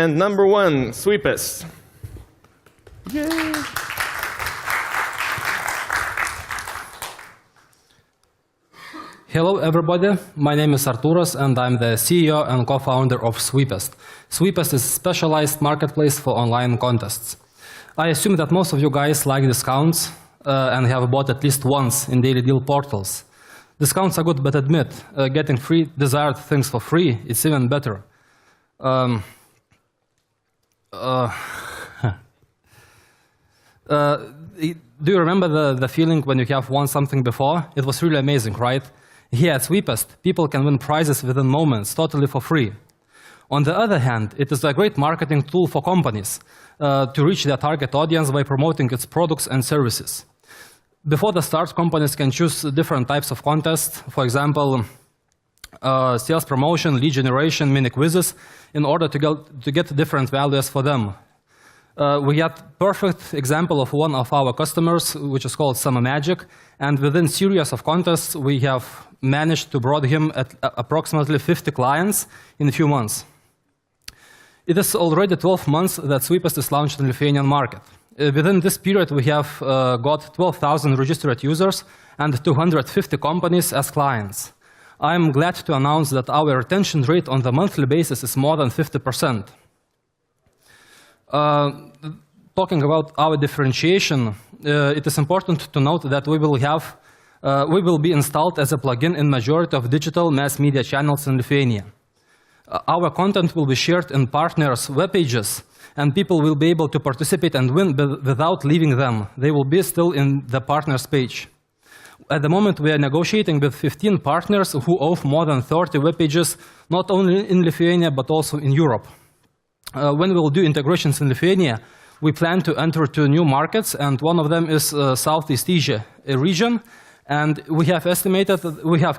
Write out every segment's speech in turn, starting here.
And number 1, Sweetest. Yay! Hello everybody, my name is Arturas and I'm the CEO and co-founder of Sweetest. Sweetest is a specialized marketplace for online contests. I assume that most of you guys like discounts and have bought at least once in daily deal portals. Discounts are good, but admit, getting free desired things for free, it's even better. Do you remember the feeling when you have won something before? It was really amazing, right? Here at Sweetest, people can win prizes within moments, totally for free. On the other hand, it is a great marketing tool for companies to reach their target audience by promoting its products and services. Before the start, companies can choose different types of contests, for example, sales promotion, lead generation, mini quizzes, in order to get different values for them. We had a perfect example of one of our customers, which is called Summer Magic, and within series of contests, we have managed to brought him at approximately 50 clients in a few months. It is already 12 months that Sweetest is launched in the Lithuanian market. Within this period, we have got 12,000 registered users and 250 companies as clients. I am glad to announce that our retention rate on the monthly basis is more than 50%. Talking about our differentiation, it is important to note that we will be installed as a plugin in majority of digital mass media channels in Lithuania. Our content will be shared in partners' web pages, and people will be able to participate and win without leaving them. They will be still in the partners page. At the moment, we are negotiating with 15 partners who own more than 30 web pages, not only in Lithuania, but also in Europe. When we will do integrations in Lithuania, we plan to enter to new markets, and one of them is Southeast Asia region. And we have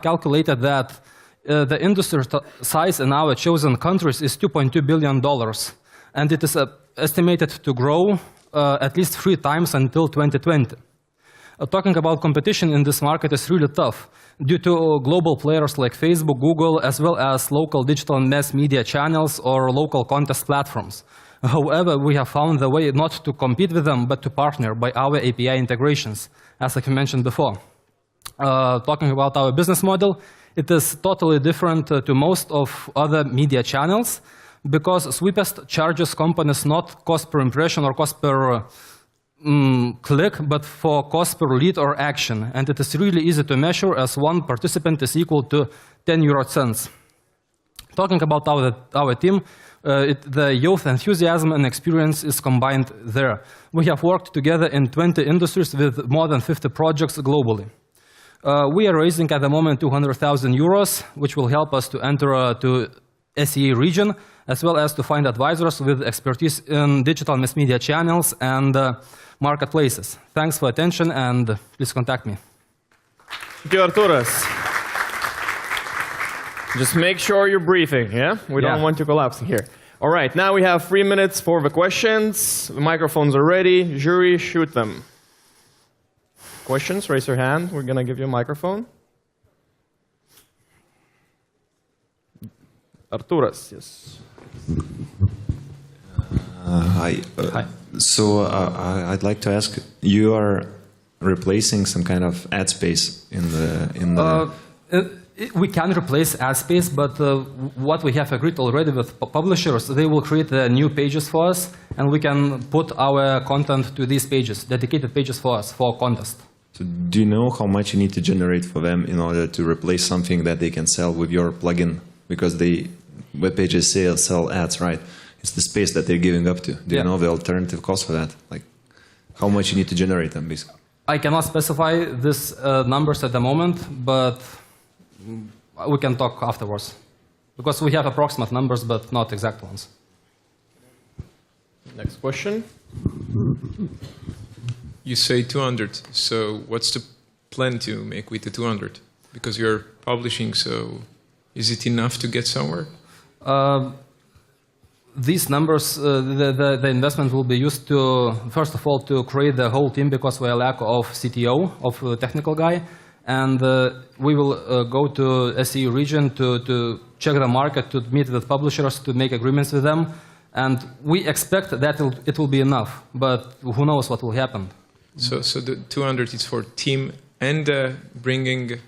calculated that the industry size in our chosen countries is $2.2 billion. And it is estimated to grow at least 3 times until 2020. Talking about competition in this market is really tough due to global players like Facebook, Google, as well as local digital mass media channels or local contest platforms. However, we have found the way not to compete with them, but to partner by our API integrations, as I mentioned before. Talking about our business model, it is totally different to most of other media channels because Sweetest charges companies not cost per impression or cost per click, but for cost per lead or action. And it is really easy to measure as one participant is equal to 10 euro cents. Talking about our team, the youth enthusiasm and experience is combined there. We have worked together in 20 industries with more than 50 projects globally. We are raising at the moment 200,000 euros, which will help us to enter to SEA region, as well as to find advisors with expertise in digital mass media channels and marketplaces. Thanks for attention, and please contact me. Thank you, Arturas. Just make sure you're briefing, yeah? We don't want you collapsing here. All right, now we have 3 minutes for the questions. The microphones are ready. Jury, shoot them. Questions, raise your hand. We're going to give you a microphone. Arturas, yes. Hi. Hi. So I'd like to ask, you are replacing some kind of ad space in the we can replace ad space, but what we have agreed already with publishers, they will create new pages for us, and we can put our content to these pages, dedicated pages for us, for contest. So do you know how much you need to generate for them in order to replace something that they can sell with your plugin? Because the web pages sell ads, right? It's the space that they're giving up to. Do you know the alternative cost for that? Like, how much you need to generate them, basically? I cannot specify these numbers at the moment, but we can talk afterwards. Because we have approximate numbers, but not exact ones. Next question. You say 200, so what's the plan to make with the 200? Because you're publishing, so is it enough to get somewhere? These numbers, the investment will be used to, first of all, to create the whole team because we are lack of CTO, of a technical guy. And we will go to SEU region to check the market, to meet with publishers, to make agreements with them. And we expect that it will be enough, but who knows what will happen. So the 200 is for team and bringing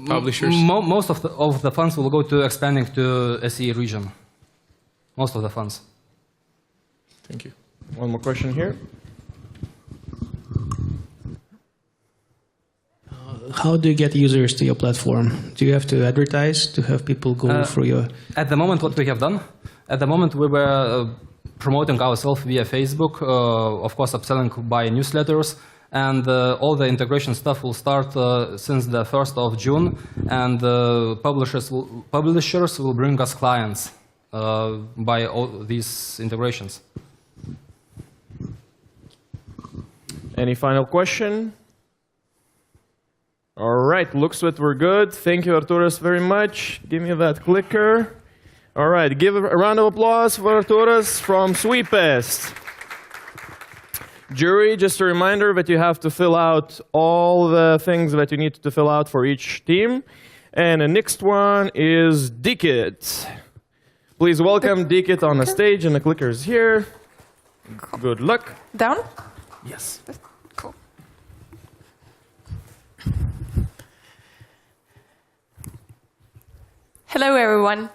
publishers? Most of the funds will go to expanding to SE region. Most of the funds. Thank you. One more question here. How do you get users to your platform? Do you have to advertise to have people go through your... At the moment, what we have done, at the moment we were promoting ourselves via Facebook, of course upselling by newsletters, and all the integration stuff will start since the 1st of June, and publishers will bring us clients by all these integrations. Any final question? All right, looks like we're good. Thank you, Arturas, very much. Give me that clicker. All right, give a round of applause for Arturas from Sweetest. Jury, just a reminder that you have to fill out all the things that you need to fill out for each team. And the next one is Dikit. Please welcome Dikit on the stage, and the clicker is here. Good luck. Down? Yes. Cool. Hello, everyone.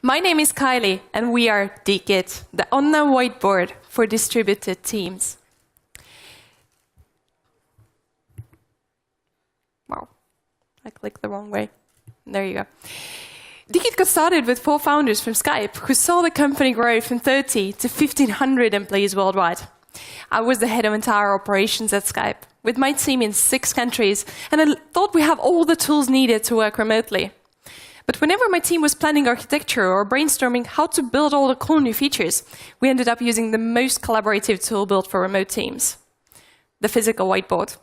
My name is Kylie, and we are Dikit, the online whiteboard for distributed teams. Wow, I clicked the wrong way. There you go. Dikit got started with 4 founders from Skype who saw the company grow from 30 to 1,500 employees worldwide. I was the head of entire operations at Skype, with my team in 6 countries, and I thought we have all the tools needed to work remotely. But whenever my team was planning architecture or brainstorming how to build all the cool new features, we ended up using the most collaborative tool built for remote teams, the physical whiteboard.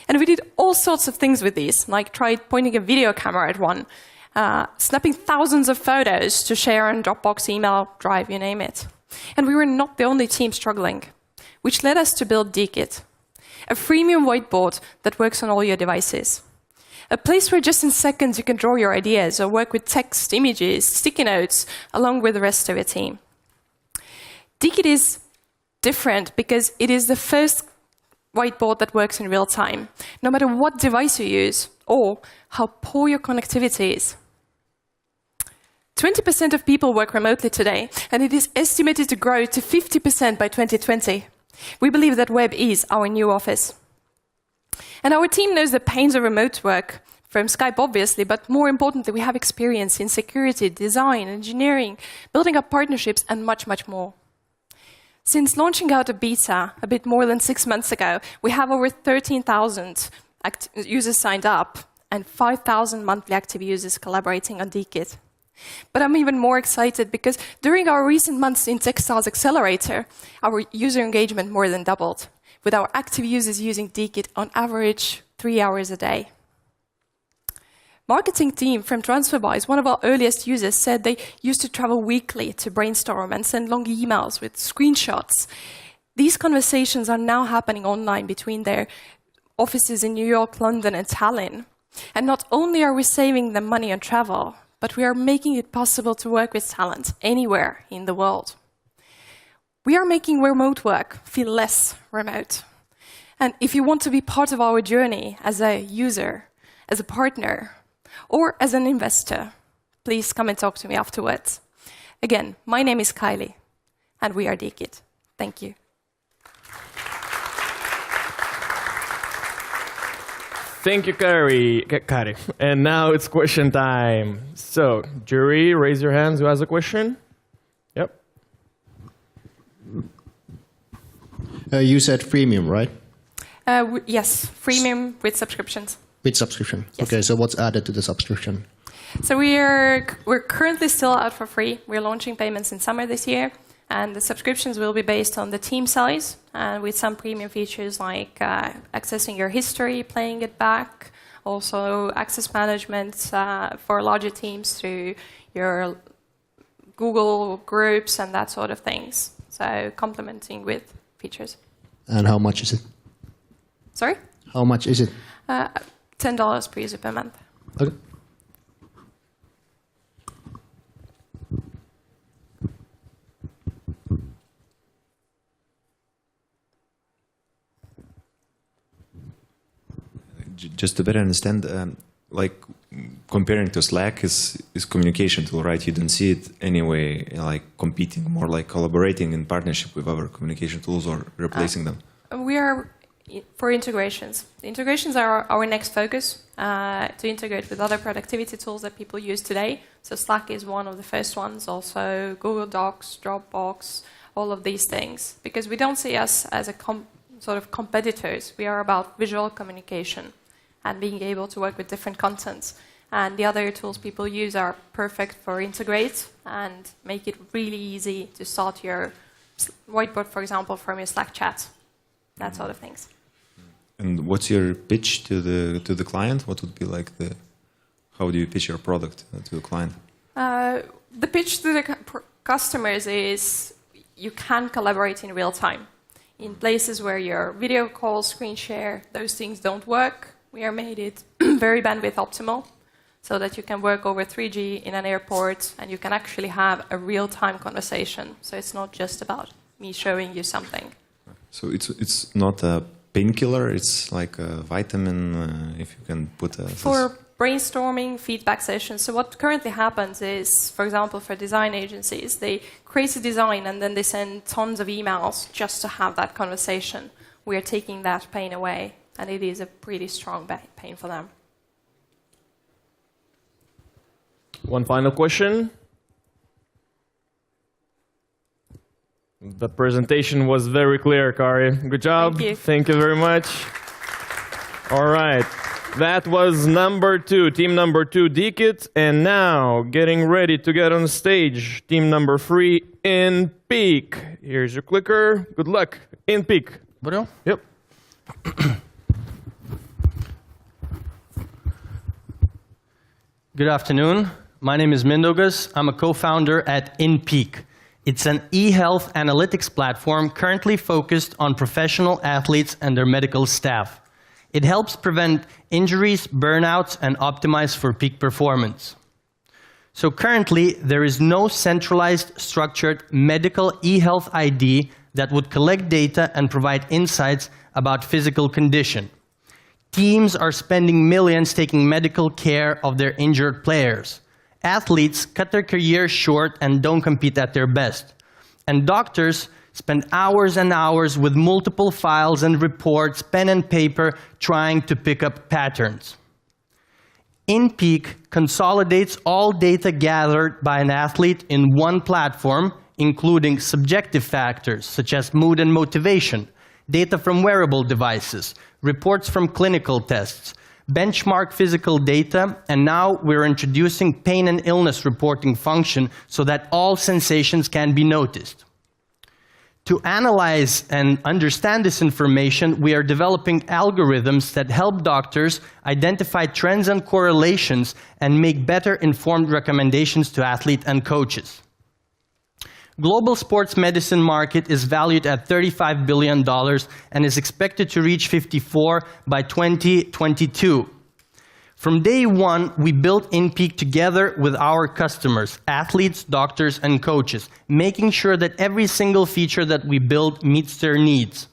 And we did all sorts of things with these, like tried pointing a video camera at one, snapping thousands of photos to share on Dropbox, email, Drive, you name it. And we were not the only team struggling, which led us to build Dikit, a freemium whiteboard that works on all your devices. A place where just in seconds you can draw your ideas or work with text, images, sticky notes, along with the rest of your team. Dikit is different because it is the first whiteboard that works in real time, no matter what device you use or how poor your connectivity is. 20% of people work remotely today, and it is estimated to grow to 50% by 2020. We believe that web is our new office. And our team knows the pains of remote work, from Skype obviously, but more importantly, we have experience in security, design, engineering, building up partnerships, and much, much more. Since launching out a beta a bit more than 6 months ago, we have over 13,000 users signed up and 5,000 monthly active users collaborating on Dikit. But I'm even more excited because during our recent months in Techstars Accelerator, our user engagement more than doubled, with our active users using Dikit on average 3 hours a day. Marketing team from TransferWise, one of our earliest users, said they used to travel weekly to brainstorm and send long emails with screenshots. These conversations are now happening online between their offices in New York, London, and Tallinn. And not only are we saving them money on travel, but we are making it possible to work with talent anywhere in the world. We are making remote work feel less remote. And if you want to be part of our journey as a user, as a partner, or as an investor, please come and talk to me afterwards. Again, my name is Kylie, and we are Dikit. Thank you. Thank you, Kari. And now it's question time. So, jury, raise your hands. Who has a question? Yep. You said freemium, right? Yes, freemium with subscriptions. With subscription. Yes. Okay, so what's added to the subscription? So we're currently still out for free. We're launching payments in summer this year, and the subscriptions will be based on the team size and with some premium features like accessing your history, playing it back, also access management for larger teams through your Google groups and that sort of things. So complementing with features. And how much is it? Sorry? How much is it? $10 per user per month. Okay. Just to better understand, like comparing to Slack is communication tool, right? You don't see it anyway, like competing, more like collaborating in partnership with other communication tools or replacing them. We are for integrations. The integrations are our next focus to integrate with other productivity tools that people use today. So Slack is one of the first ones, also Google Docs, Dropbox, all of these things. Because we don't see us as a sort of competitors. We are about visual communication and being able to work with different contents. And the other tools people use are perfect for integrate and make it really easy to start your whiteboard, for example, from your Slack chat, that sort of things. And what's your pitch to the client? What would be like how do you pitch your product to the client? The pitch to the customers is you can collaborate in real time. In places where your video call, screen share, those things don't work, we are made it very bandwidth optimal so that you can work over 3G in an airport and you can actually have a real-time conversation. So it's not just about me showing you something. So it's not a painkiller, it's like a vitamin, if you can put a... For brainstorming, feedback sessions. So what currently happens is, for example, for design agencies, they create a design and then they send tons of emails just to have that conversation. We are taking that pain away, and it is a pretty strong pain for them. One final question. The presentation was very clear, Kari. Good job. Thank you. Thank you very much. All right. That was number 2, team number 2, Dikit. And now, getting ready to get on stage, team number 3, In Peak. Here's your clicker. Good luck. In Peak. Real? Yep. Good afternoon. My name is Mindaugas. I'm a co-founder at InPeak. It's an e-health analytics platform currently focused on professional athletes and their medical staff. It helps prevent injuries, burnouts, and optimize for peak performance. So currently, there is no centralized, structured medical e-health ID that would collect data and provide insights about physical condition. Teams are spending millions taking medical care of their injured players. Athletes cut their careers short and don't compete at their best. And doctors spend hours and hours with multiple files and reports, pen and paper, trying to pick up patterns. InPeak consolidates all data gathered by an athlete in one platform, including subjective factors such as mood and motivation, data from wearable devices, reports from clinical tests, benchmark physical data, and now we're introducing pain and illness reporting function so that all sensations can be noticed. To analyze and understand this information, we are developing algorithms that help doctors identify trends and correlations and make better informed recommendations to athletes and coaches. Global sports medicine market is valued at $35 billion and is expected to reach 54 by 2022. From day one, we built InPeak together with our customers, athletes, doctors, and coaches, making sure that every single feature that we build meets their needs.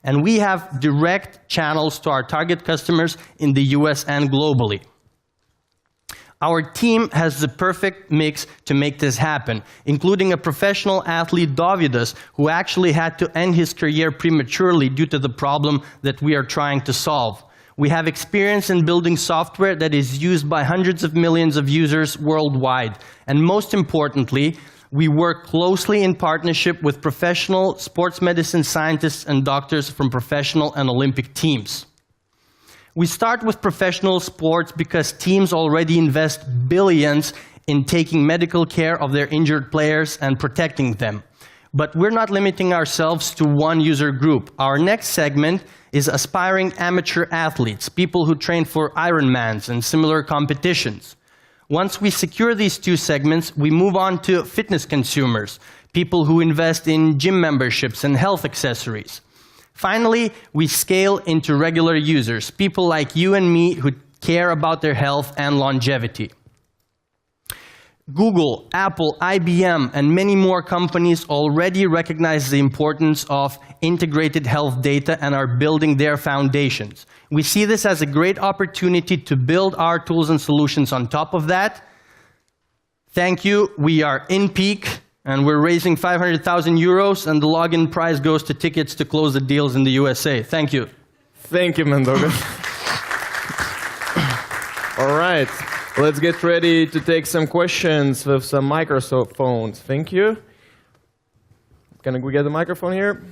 And we have direct channels to our target customers in the US and globally. Our team has the perfect mix to make this happen, including a professional athlete, Dovydas, who actually had to end his career prematurely due to the problem that we are trying to solve. We have experience in building software that is used by hundreds of millions of users worldwide. And most importantly, we work closely in partnership with professional sports medicine scientists and doctors from professional and Olympic teams. We start with professional sports because teams already invest billions in taking medical care of their injured players and protecting them. But we're not limiting ourselves to one user group. Our next segment is aspiring amateur athletes, people who train for Ironmans and similar competitions. Once we secure these two segments, we move on to fitness consumers, people who invest in gym memberships and health accessories. Finally, we scale into regular users, people like you and me who care about their health and longevity. Google, Apple, IBM, and many more companies already recognize the importance of integrated health data and are building their foundations. We see this as a great opportunity to build our tools and solutions on top of that. Thank you. We are in peak, and we're raising 500,000 euros, and the login prize goes to tickets to close the deals in the USA. Thank you. Thank you, Mendoga. All right, let's get ready to take some questions with some microphones. Thank you. Can we get the microphone here?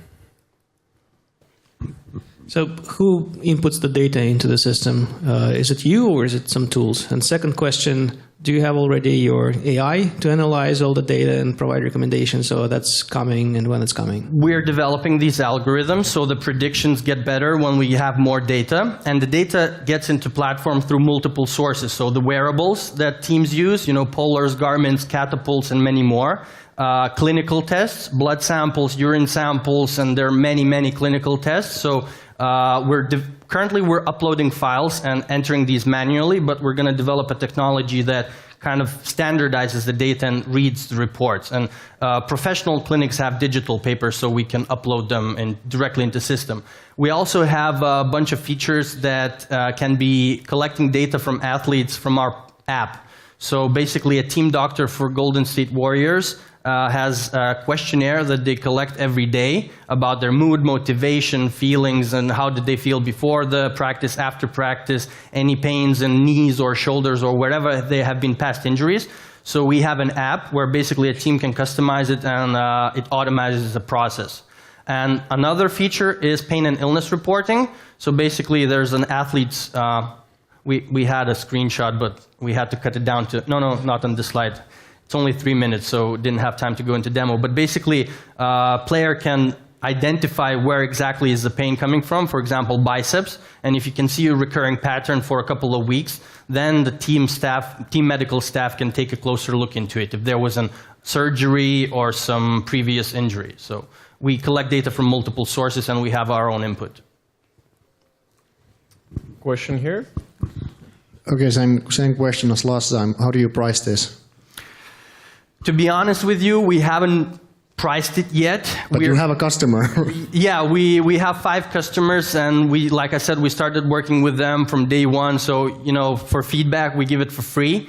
So who inputs the data into the system? Is it you or is it some tools? And second question, do you have already your AI to analyze all the data and provide recommendations? So that's coming and when it's coming? We're developing these algorithms so the predictions get better when we have more data. And the data gets into platform through multiple sources. So the wearables that teams use, Polars, Garmins, Catapults, and many more. Clinical tests, blood samples, urine samples, and there are many, many clinical tests. So currently we're uploading files and entering these manually, but we're going to develop a technology that kind of standardizes the data and reads the reports. And professional clinics have digital papers, so we can upload them directly into system. We also have a bunch of features that can be collecting data from athletes from our app. So basically a team doctor for Golden State Warriors has a questionnaire that they collect every day about their mood, motivation, feelings, and how did they feel before the practice, after practice, any pains in knees or shoulders or wherever they have been past injuries. So we have an app where basically a team can customize it and it automates the process. And another feature is pain and illness reporting. So basically there's an athlete's, we had a screenshot, but we had to cut it down to, no, not on this slide. It's only 3 minutes, so didn't have time to go into demo. But basically, a player can identify where exactly is the pain coming from, for example, biceps. And if you can see a recurring pattern for a couple of weeks, then the team medical staff can take a closer look into it if there was a surgery or some previous injury. So we collect data from multiple sources and we have our own input. Question here. Okay, same question as last time. How do you price this? To be honest with you, we haven't priced it yet. But you have a customer. Yeah, we have 5 customers, and like I said, we started working with them from day one. So, for feedback, we give it for free.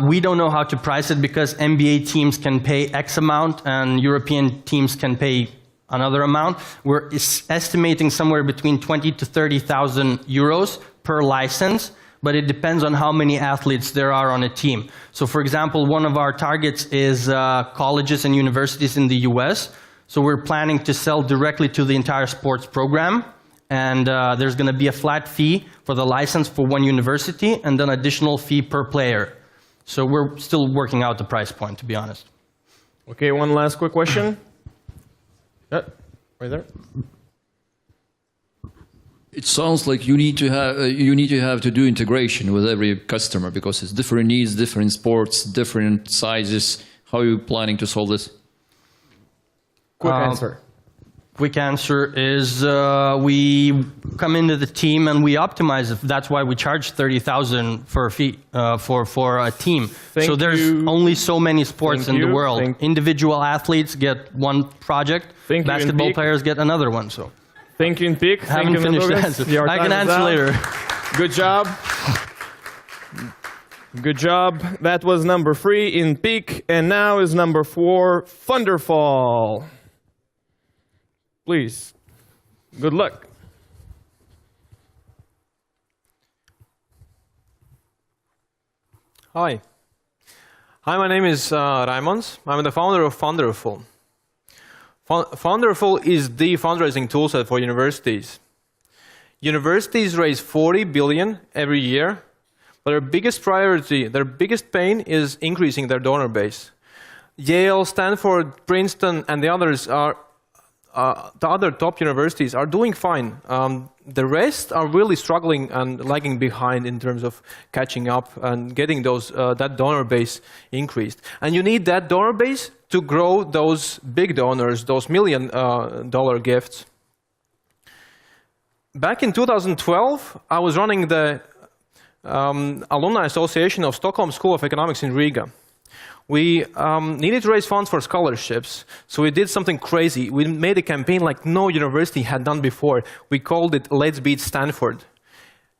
We don't know how to price it because NBA teams can pay X amount and European teams can pay another amount. We're estimating somewhere between 20 to 30,000 euros per license. But it depends on how many athletes there are on a team. So for example, one of our targets is colleges and universities in the US. So we're planning to sell directly to the entire sports program. And there's going to be a flat fee for the license for one university and then additional fee per player. So we're still working out the price point, to be honest. Okay, one last quick question. Right there. It sounds like you need to have to do integration with every customer because it's different needs, different sports, different sizes. How are you planning to solve this? Quick answer. Quick answer is we come into the team and we optimize it. That's why we charge 30,000 for a fee for a team. So there's only so many sports in the world. Individual athletes get one project. Basketball players get another one. So. Thank you, Peak. Haven't finished the answer. I can answer later. Good job. Good job. That was number 3 in Peak, and now is number 4, Thunderfall. Please. Good luck. Hi, my name is Raimons. I'm the founder of Thunderfall. Thunderfall is the fundraising toolset for universities. Universities raise 40 billion every year, but their biggest priority, their biggest pain is increasing their donor base. Yale, Stanford, Princeton, and the others are the other top universities are doing fine. The rest are really struggling and lagging behind in terms of catching up and getting that donor base increased. And you need that donor base to grow those big donors, those $1 million gifts. Back in 2012, I was running the Alumni Association of Stockholm School of Economics in Riga. We needed to raise funds for scholarships, so we did something crazy. We made a campaign like no university had done before. We called it Let's Beat Stanford.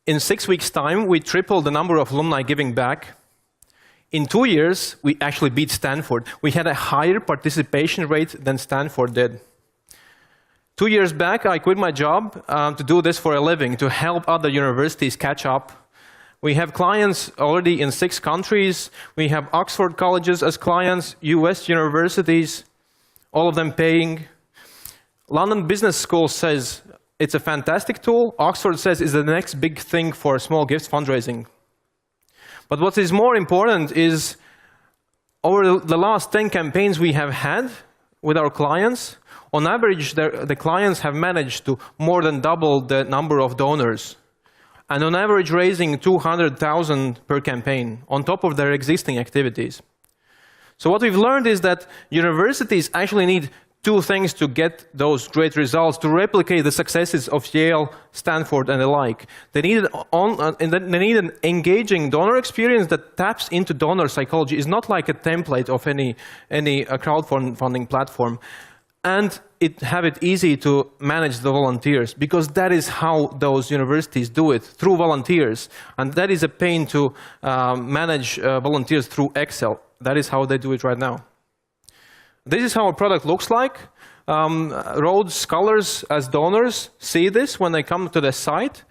In 6 weeks' time, we tripled the number of alumni giving back. In 2 years, we actually beat Stanford. We had a higher participation rate than Stanford did. 2 years back, I quit my job to do this for a living, to help other universities catch up. We have clients already in 6 countries. We have Oxford colleges as clients, US universities, all of them paying. London Business School says it's a fantastic tool. Oxford says it's the next big thing for small gifts fundraising. But what is more important is over the last 10 campaigns we have had with our clients, on average, the clients have managed to more than double the number of donors. And on average, raising 200,000 per campaign on top of their existing activities. So what we've learned is that universities actually need 2 things to get those great results, to replicate the successes of Yale, Stanford, and the like. They need an engaging donor experience that taps into donor psychology. It's not like a template of any crowdfunding platform. And have it easy to manage the volunteers, because that is how those universities do it, through volunteers. And that is a pain to manage volunteers through Excel. That is how they do it right now. This is how our product looks like. Rhodes Scholars as donors see this when they come to the site.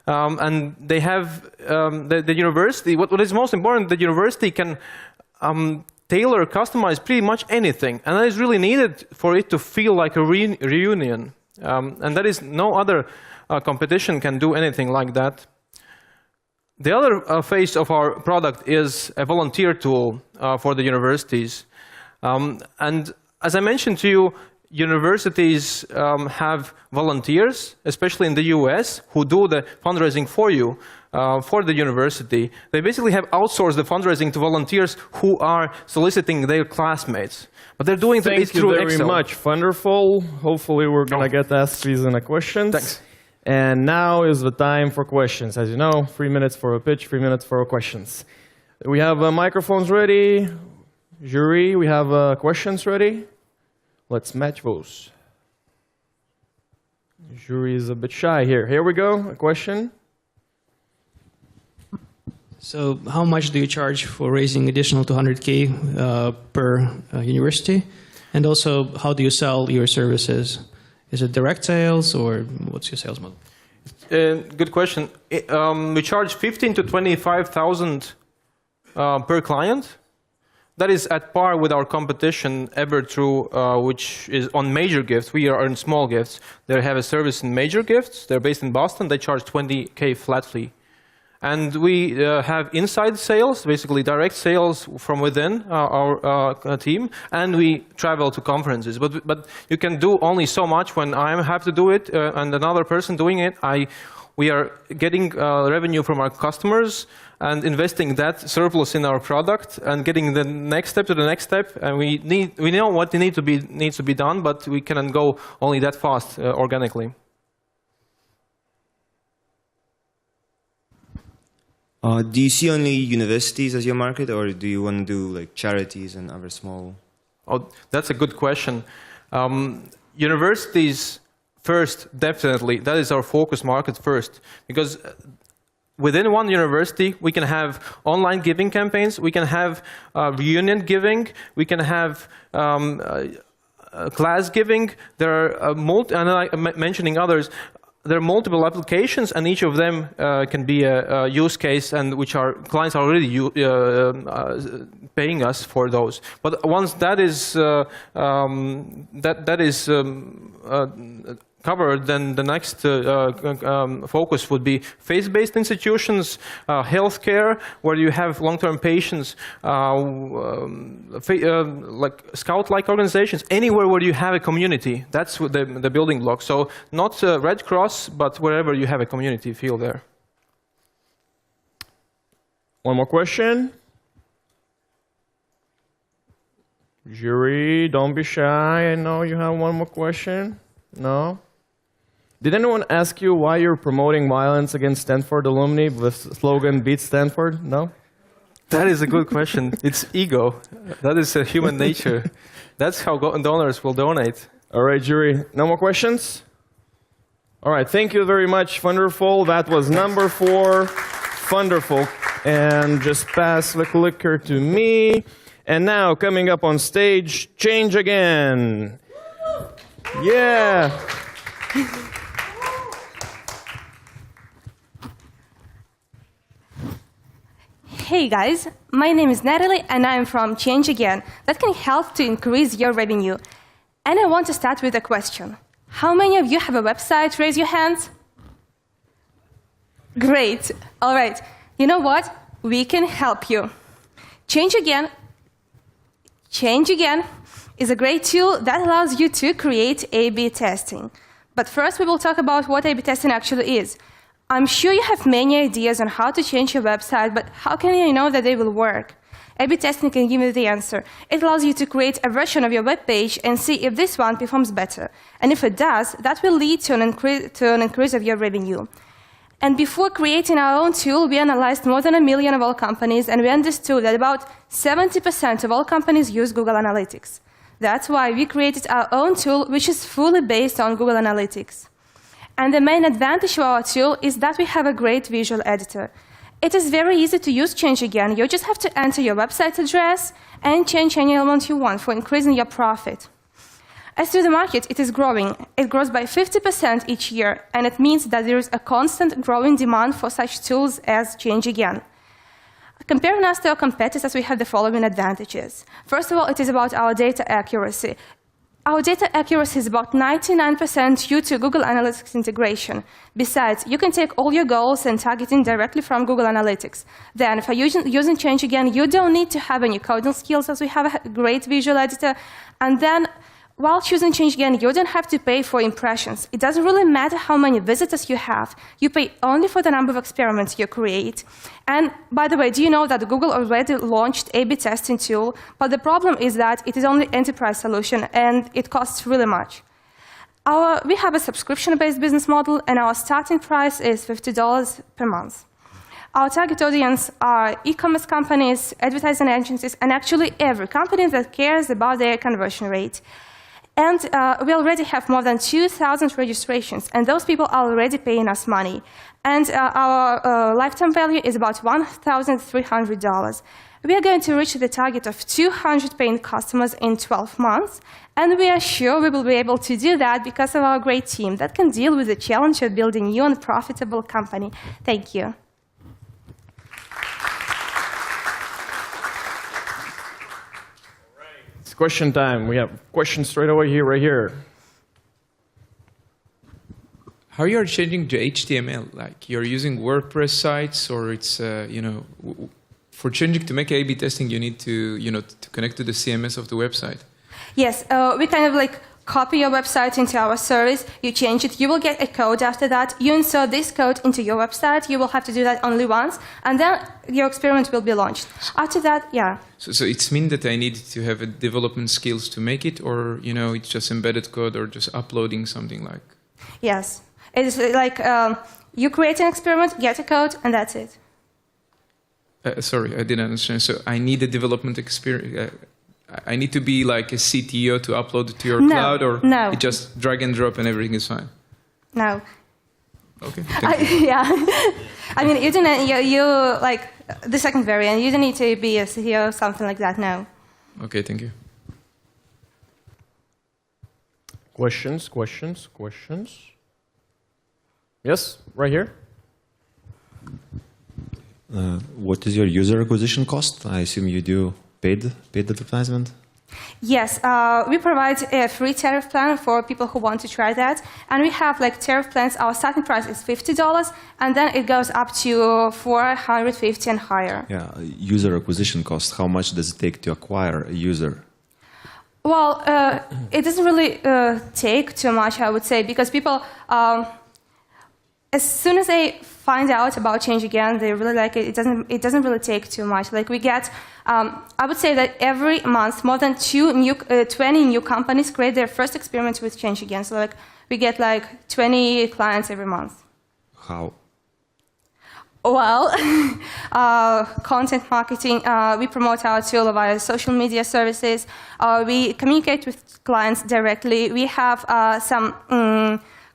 And they have the university, what is most important, the university can tailor, customize pretty much anything. And that is really needed for it to feel like a reunion. And that is no other competition can do anything like that. The other phase of our product is a volunteer tool for the universities. And as I mentioned to you, universities have volunteers, especially in the US, who do the fundraising for you, for the university. They basically have outsourced the fundraising to volunteers who are soliciting their classmates. But they're doing it through Excel. Thank you very much, Thunderfall. Hopefully we're going to get asked these in the questions. Thanks. And now is the time for questions. As you know, 3 minutes for a pitch, 3 minutes for questions. We have microphones ready. Jury, we have questions ready. Let's match those. Jury is a bit shy here. Here we go, a question. So how much do you charge for raising additional 200K per university? And also, how do you sell your services? Is it direct sales, or what's your sales model? Good question. We charge 15 to 25,000 per client. That is at par with our competition, Evertrue, which is on major gifts. We are on small gifts. They have a service in major gifts. They're based in Boston. They charge 20K flat fee. And we have inside sales, basically direct sales from within our team, and we travel to conferences. But you can do only so much when I have to do it and another person doing it. We are getting revenue from our customers and investing that surplus in our product and getting the next step to the next step. And we know what needs to be done, but we cannot go only that fast organically. Do you see only universities as your market, or do you want to do like charities and other small? Oh, that's a good question. Universities first, definitely. That is our focus market first, because within one university, we can have online giving campaigns, we can have reunion giving, we can have class giving. There are and I'm mentioning others. There are multiple applications, and each of them can be a use case, and which our clients are already paying us for those. But once that is covered, then the next focus would be faith-based institutions, healthcare, where you have long-term patients, like scout-like organizations, anywhere where you have a community. That's the building block. So not Red Cross, but wherever you have a community feel there. One more question. Jury, don't be shy. I know you have one more question. No? Did anyone ask you why you're promoting violence against Stanford alumni with the slogan "Beat Stanford"? No? That is a good question. It's ego. That is human nature. That's how donors will donate. All right, jury. No more questions? All right, thank you very much, Thunderfall. That was number 4, Thunderfall. And just pass the clicker to me. And now, coming up on stage, ChangeAgain. Yeah. Hey guys, my name is Natalie and I'm from ChangeAgain that can help to increase your revenue. And I want to start with a question. How many of you have a website? Raise your hands. Great. All right. You know what? We can help you. ChangeAgain is a great tool that allows you to create A/B testing. But first we will talk about what A/B testing actually is. I'm sure you have many ideas on how to change your website, but how can you know that they will work? A/B testing can give you the answer. It allows you to create a version of your web page and see if this one performs better. And if it does, that will lead to an increase of your revenue. And before creating our own tool, we analyzed more than 1 million of all companies, and we understood that about 70% of all companies use Google Analytics. That's why we created our own tool, which is fully based on Google Analytics. And the main advantage of our tool is that we have a great visual editor. It is very easy to use ChangeAgain. You just have to enter your website address and change any element you want for increasing your profit. As to the market, it is growing. It grows by 50% each year, and it means that there is a constant growing demand for such tools as ChangeAgain. Comparing us to our competitors, we have the following advantages. First of all, it is about our data accuracy. Our data accuracy is about 99% due to Google Analytics integration. Besides, you can take all your goals and targeting directly from Google Analytics. Then, for using ChangeAgain, you don't need to have any coding skills, as we have a great visual editor. And then, while choosing ChangeAgain, you don't have to pay for impressions. It doesn't really matter how many visitors you have. You pay only for the number of experiments you create. And by the way, do you know that Google already launched A/B testing tool? But the problem is that it is only enterprise solution, and it costs really much. We have a subscription-based business model, and our starting price is $50 per month. Our target audience are e-commerce companies, advertising agencies, and actually every company that cares about their conversion rate. And we already have more than 2,000 registrations, and those people are already paying us money. And our lifetime value is about $1,300. We are going to reach the target of 200 paying customers in 12 months, and we are sure we will be able to do that because of our great team that can deal with the challenge of building a new and profitable company. Thank you. Question time. We have questions straight away here, right here. How you are changing the HTML? Like you're using WordPress sites, or it's for changing to make A/B testing, you need to to connect to the CMS of the website. Yes, we kind of like copy your website into our service. You change it. You will get a code after that. You insert this code into your website. You will have to do that only once, and then your experiment will be launched. After that, yeah. So it's mean that I need to have a development skills to make it, or it's just embedded code, or just uploading something like. Yes, it is like you create an experiment, get a code, and that's it. Sorry, I didn't understand. So I need a development experience. I need to be like a CTO to upload it to your cloud, or no. it just drag and drop and everything is fine? No. Okay. Thank you. Yeah. I mean, you like the second variant. You don't need to be a CTO or something like that. No. Okay. Thank you. Questions? Yes, right here. What is your user acquisition cost? I assume you do paid advertisement? Yes, we provide a free tariff plan for people who want to try that. And we have like tariff plans. Our starting price is $50, and then it goes up to $450 and higher. Yeah, user acquisition cost. How much does it take to acquire a user? Well, it doesn't really take too much, I would say, because people, as soon as they find out about ChangeAgain, they really like it. It doesn't really take too much. Like we get, I would say that every month more than 20 new companies create their first experiment with ChangeAgain. So like we get like 20 clients every month. How? Well, content marketing, we promote our tool via social media services. We communicate with clients directly. We have some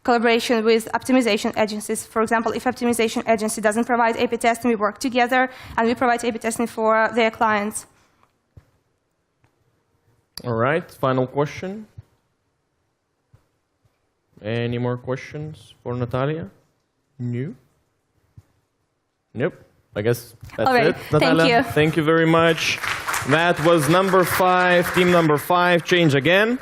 collaboration with optimization agencies. For example, if optimization agency doesn't provide A/B testing, we work together and we provide A/B testing for their clients. All right, final question. Any more questions for Natalia? No? Nope. I guess that's All right, it, Natalia. thank you. Thank you very much. That was number 5, team number 5, ChangeAgain.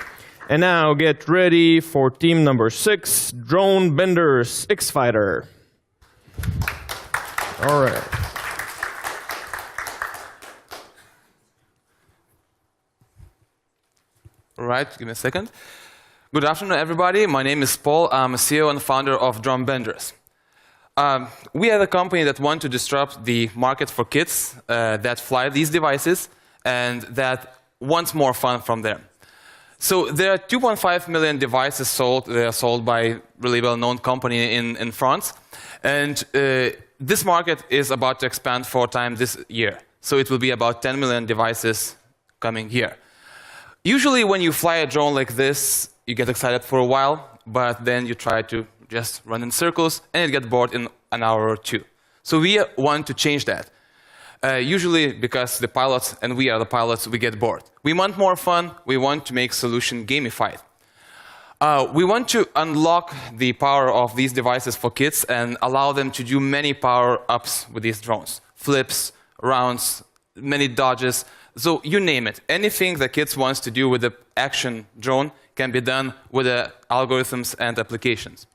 And now get ready for team number 6, Drone Benders X-Fighter. All right. All right, give me a second. Good afternoon, everybody. My name is Paul. I'm a CEO and founder of Drone Benders. We are a company that want to disrupt the market for kids that fly these devices and that wants more fun from them. So there are 2.5 million devices sold. They are sold by a really well-known company in France. And this market is about to expand 4 times this year. So it will be about 10 million devices coming here. Usually when you fly a drone like this, you get excited for a while, but then you try to just run in circles and you get bored in an hour or 2. So we want to change that. Usually because the pilots, and we are the pilots, we get bored. We want more fun. We want to make solution gamified. We want to unlock the power of these devices for kids and allow them to do many power-ups with these drones. Flips, rounds, many dodges. So you name it. Anything that kids wants to do with the action drone can be done with the algorithms and applications.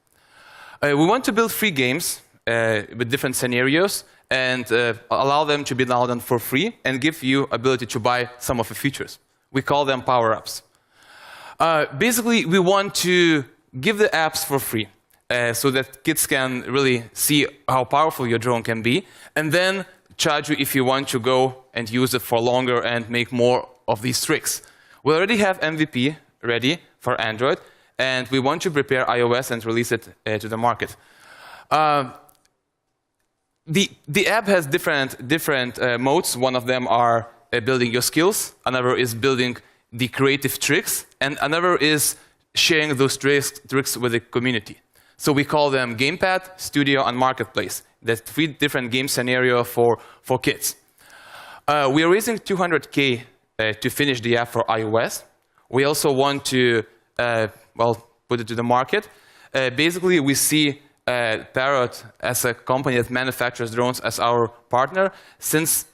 We want to build free games with different scenarios and allow them to be downloaded for free and give you ability to buy some of the features. We call them power-ups. Basically, we want to give the apps for free so that kids can really see how powerful your drone can be, and then charge you if you want to go and use it for longer and make more of these tricks. We already have MVP ready for Android, and we want to prepare iOS and release it to the market. The app has different modes. One of them are building your skills, another is building the creative tricks, and another is sharing those tricks with the community. So we call them Gamepad, Studio, and Marketplace. There's 3 different game scenarios for kids. We are raising $200K to finish the app for iOS. We also want to put it to the market. Basically, we see Parrot as a company that manufactures drones as our partner, since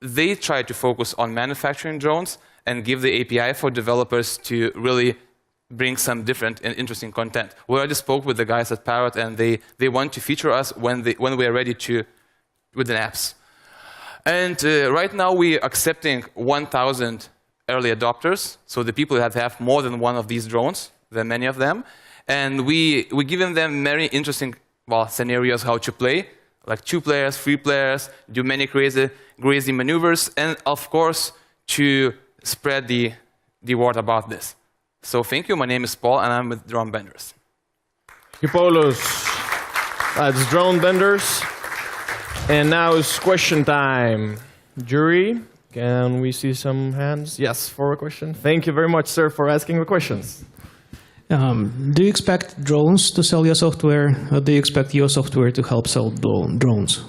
they try to focus on manufacturing drones and give the API for developers to really bring some different and interesting content. We already spoke with the guys at Parrot, and they want to feature us when we are ready to with the apps. And right now we are accepting 1,000 early adopters, so the people that have more than one of these drones, there are many of them, and we're giving them very interesting scenarios how to play, like 2 players, 3 players, do many crazy maneuvers, and of course to spread the word about this. So thank you. My name is Paul, and I'm with Drone Benders. Thank you, Paulos. That's Drone Benders. And now it's question time. Jury, can we see some hands? Yes, for a question. Thank you very much, sir, for asking the questions. Do you expect drones to sell your software, or do you expect your software to help sell drones?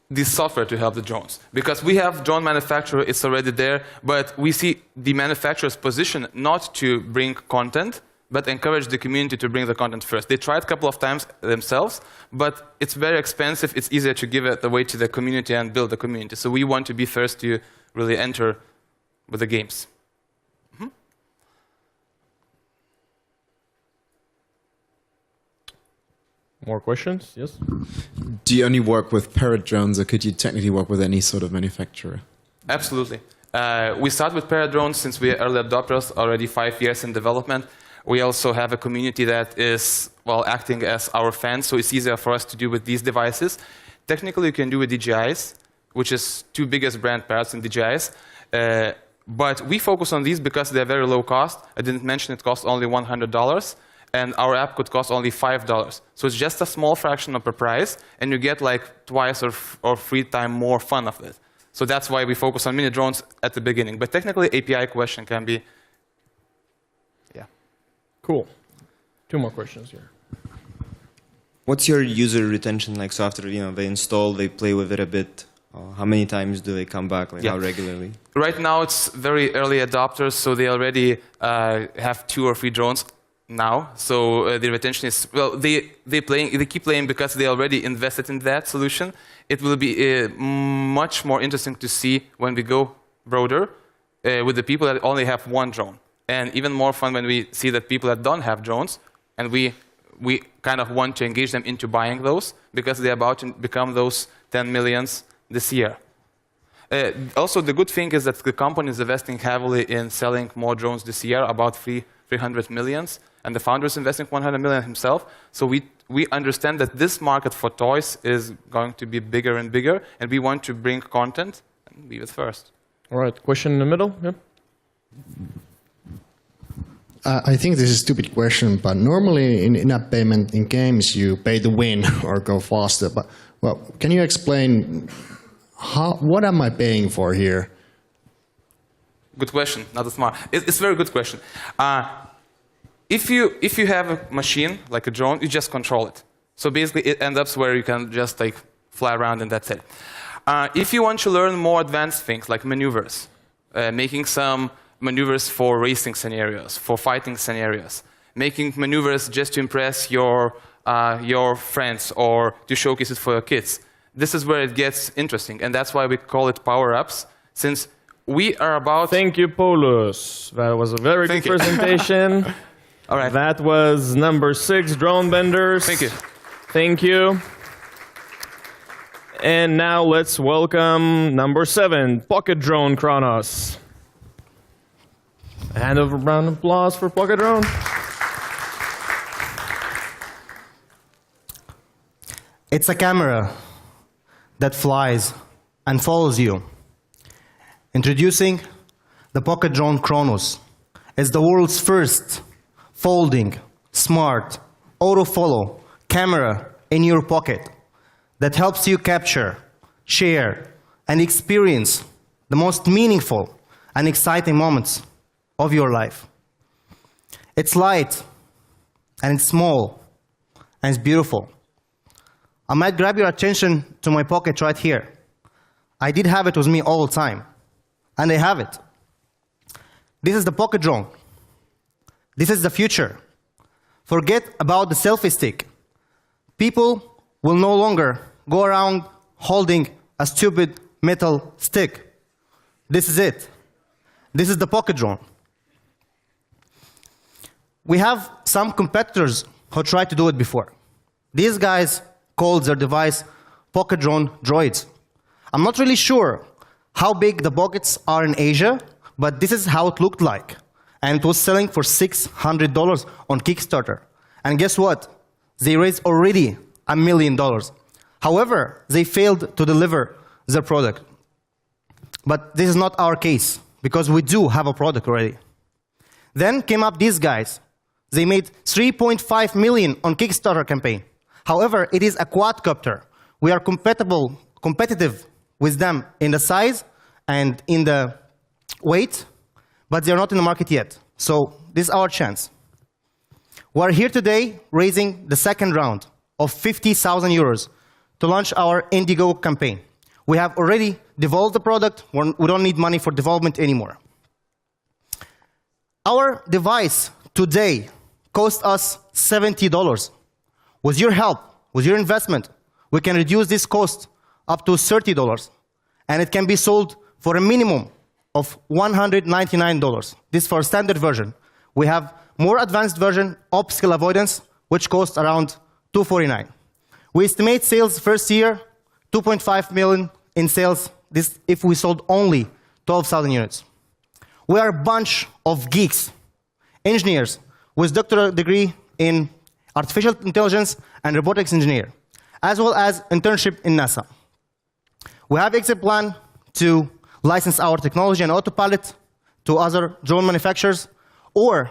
The software to help the drones. Because we have drone manufacturer, it's already there, but we see the manufacturer's position not to bring content, but encourage the community to bring the content first. They tried a couple of times themselves, but it's very expensive. It's easier to give it away to the community and build the community. So we want to be first to really enter with the games. More questions? Yes? Do you only work with Parrot drones, or could you technically work with any sort of manufacturer? Absolutely. We start with Parrot drones since we are early adopters, already 5 years in development. We also have a community that is acting as our fans, so it's easier for us to do with these devices. Technically, you can do with DJIs, which is 2 biggest brand Parrots in DJIs. But we focus on these because they're very low cost. I didn't mention it costs only $100. and our app could cost only $5. So it's just a small fraction of the price, and you get like twice or 3 times more fun of it. So that's why we focus on mini drones at the beginning. But technically, API question can be, yeah. Cool. 2 more questions here. What's your user retention like? So after they install, they play with it a bit. How many times do they come back? Like how regularly? Right now, it's very early adopters, so they already have 2 or 3 drones now. So the retention is, well, they keep playing because they already invested in that solution. It will be much more interesting to see when we go broader with the people that only have 1 drone. And even more fun when we see that people that don't have drones, and we kind of want to engage them into buying those because they're about to become those 10 millions this year. Also, the good thing is that the company is investing heavily in selling more drones this year, about 300 millions, and the founder is investing 100 million himself. So we understand that this market for toys is going to be bigger and bigger, and we want to bring content and be it first. All right, question in the middle. Yeah. I think this is a stupid question, but normally in-app payment in games, you pay to win or go faster. But well, can you explain what am I paying for here? Good question, not a smart. It's a very good question. If you have a machine, like a drone, you just control it. So basically, it ends up where you can just like fly around and that's it. If you want to learn more advanced things, like maneuvers, making some maneuvers for racing scenarios, for fighting scenarios, making maneuvers just to impress your friends or to showcase it for your kids. This is where it gets interesting, and that's why we call it power-ups, since we are about... Thank you, Paulus. That was a very good presentation. All right. That was number 6, Drone Benders. Thank you. Thank you. And now let's welcome number 7, Pocket Drone Kronos. A round of applause for Pocket Drone. It's a camera that flies and follows you. Introducing the Pocket Drone Kronos. It's the world's first folding, smart, auto-follow camera in your pocket that helps you capture, share, and experience the most meaningful and exciting moments of your life. It's light, and it's small, and it's beautiful. I might grab your attention to my pocket right here. I did have it with me all the time, and I have it. This is the Pocket Drone. This is the future. Forget about the selfie stick. People will no longer go around holding a stupid metal stick. This is it. This is the Pocket Drone. We have some competitors who tried to do it before. These guys called their device Pocket Drone Droids. I'm not really sure how big the pockets are in Asia, but this is how it looked like. And it was selling for $600 on Kickstarter. And guess what? They raised already $1 million. However, they failed to deliver their product. But this is not our case, because we do have a product already. Then came up these guys. They made $3.5 million on Kickstarter campaign. However, it is a quadcopter. We are competitive with them in the size and in the weight, but they're not in the market yet. So this is our chance. We're here today raising the second round of 50,000 euros to launch our Indiegogo campaign. We have already developed the product. We don't need money for development anymore. Our device today cost us $70. With your help, with your investment, we can reduce this cost up to $30. And it can be sold for a minimum of $199. This is for a standard version. We have more advanced version, obstacle avoidance, which costs around $249. We estimate sales first year, 2.5 million in sales, this if we sold only 12,000 units. We are a bunch of geeks, engineers with doctoral degree in artificial intelligence and robotics engineer, as well as internship in NASA. We have exit plan to license our technology and autopilot to other drone manufacturers, or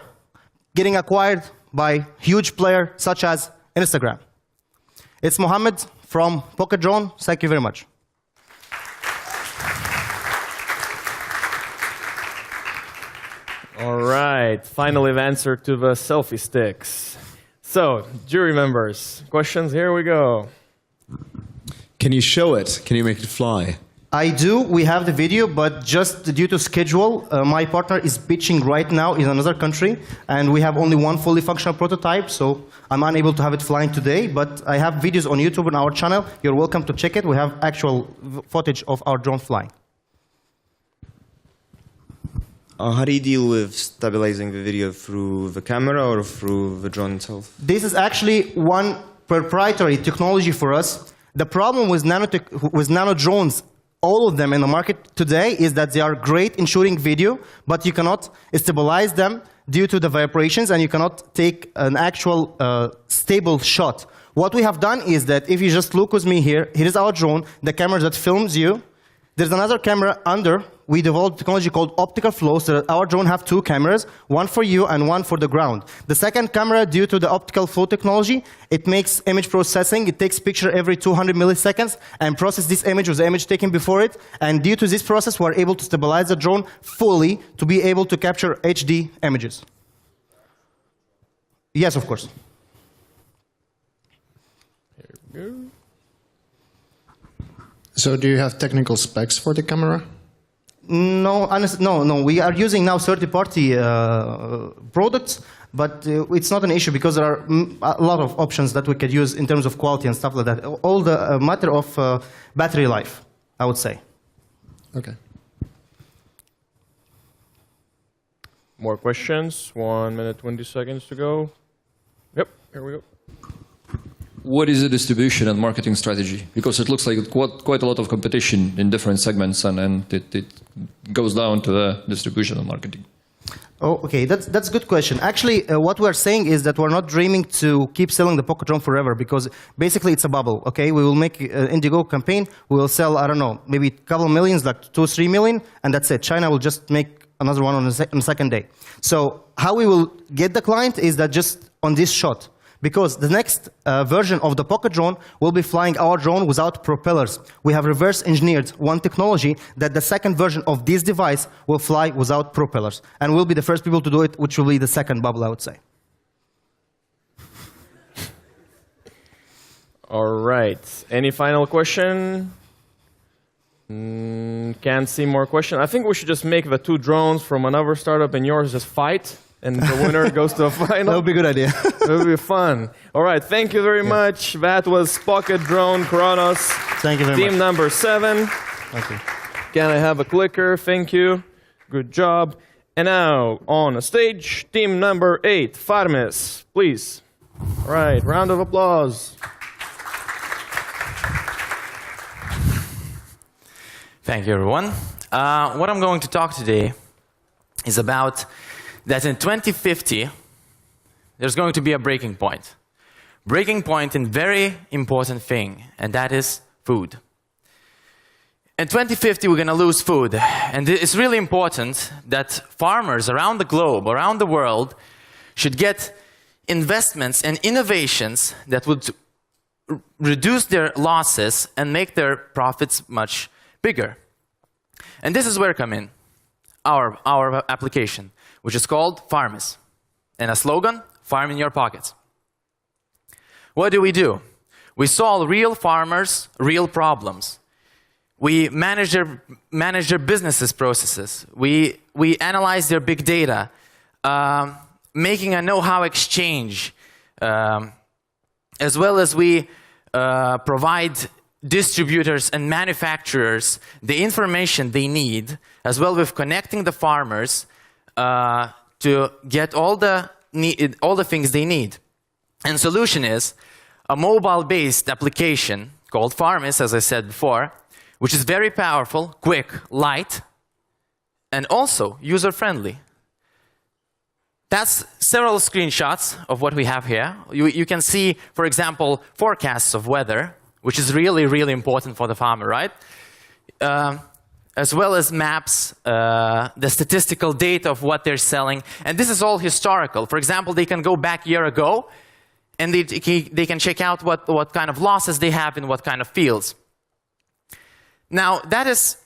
getting acquired by huge players such as Instagram. It's Mohammed from Pocket Drone. Thank you very much. All right, finally the answer to the selfie sticks. So, jury members, questions, here we go. Can you show it? Can you make it fly? I do. We have the video, but just due to schedule, my partner is pitching right now in another country, and we have only one fully functional prototype, so I'm unable to have it flying today, but I have videos on YouTube on our channel. You're welcome to check it. We have actual footage of our drone flying. How do you deal with stabilizing the video through the camera or through the drone itself? This is actually one proprietary technology for us. The problem with nano drones, all of them in the market today, is that they are great in shooting video, but you cannot stabilize them due to the vibrations, and you cannot take an actual stable shot. What we have done is that if you just look with me here, here is our drone, the camera that films you. There's another camera under. We developed technology called optical flow, so that our drone have two cameras, one for you and one for the ground. The second camera, due to the optical flow technology, it makes image processing. It takes picture every 200 milliseconds and process this image with the image taken before it. And due to this process, we're able to stabilize the drone fully to be able to capture HD images. Yes, of course. Here we go. So do you have technical specs for the camera? No, no. We are using now third-party products, but it's not an issue because there are a lot of options that we could use in terms of quality and stuff like that. All the matter of battery life, I would say. Okay. More questions? 1 minute, 20 seconds to go. Yep, here we go. What is the distribution and marketing strategy? Because it looks like quite a lot of competition in different segments, and it goes down to the distribution and marketing. Oh, okay, that's a good question. Actually, what we're saying is that we're not dreaming to keep selling the Pocket Drone forever, because basically it's a bubble, okay? We will make an Indigo campaign, we will sell, I don't know, maybe a couple millions, like 2 or 3 million, and that's it. China will just make another one on the second day. So how we will get the client is that just on this shot. Because the next version of the Pocket Drone will be flying our drone without propellers. We have reverse engineered one technology that the second version of this device will fly without propellers. And we'll be the first people to do it, which will be the second bubble, I would say. All right. Any final question? Can't see more questions. I think we should just make the 2 drones from another startup and yours just fight. And the winner goes to a final. That would be a good idea. That would be fun. All right, thank you very much. That was Pocket Drone Kronos. Thank you very much. Team number 7. Thank you. Can I have a clicker? Thank you. Good job. And now, on a stage, team number 8, Farmes, please. All right, round of applause. Thank you, everyone. What I'm going to talk today is about that in 2050, there's going to be a breaking point. Breaking point in very important thing, and that is food. In 2050, we're going to lose food. And it's really important that farmers around the globe, around the world, should get investments and innovations that would reduce their losses and make their profits much bigger. And this is where come in our application, which is called Farmes. And a slogan, farm in your pockets. What do? We solve real farmers, real problems. We manage their businesses processes. We analyze their big data, making a know-how exchange, as well as we provide distributors and manufacturers the information they need, as well with connecting the farmers to get all the things they need. And solution is a mobile-based application called Farmes, as I said before, which is very powerful, quick, light, and also user-friendly. That's several screenshots of what we have here. You can see, for example, forecasts of weather, which is really, really important for the farmer, right? as well as maps, the statistical data of what they're selling. And this is all historical. For example, they can go back a year ago, and they can check out what kind of losses they have in what kind of fields. Now, that is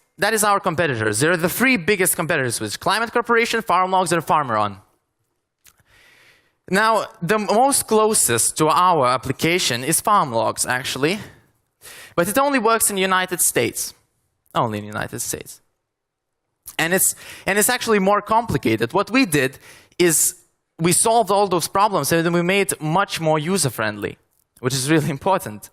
our competitors. They're the three biggest competitors, which is Climate Corporation, FarmLogs, and FarmerOn. Now, the most closest to our application is FarmLogs, actually. But it only works in the United States. Only in the United States. And it's actually more complicated. What we did is we solved all those problems and then we made it much more user-friendly, which is really important.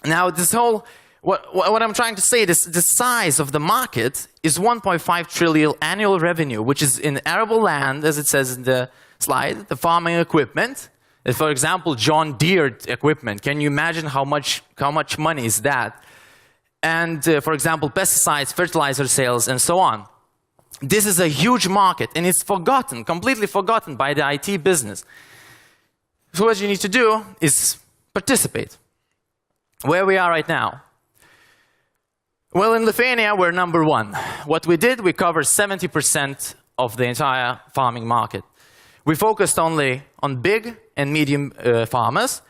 Now, this whole, what I'm trying to say is the size of the market is 1.5 trillion annual revenue, which is in arable land, as it says in the slide, the farming equipment. For example, John Deere equipment. Can you imagine how much money is that? And for example, pesticides, fertilizer sales, and so on. This is a huge market, and it's forgotten, completely forgotten by the IT business. So what you need to do is participate. Where we are right now. Well, in Lithuania, we're number one. What we did, we covered 70% of the entire farming market. We focused only on big and medium farmers.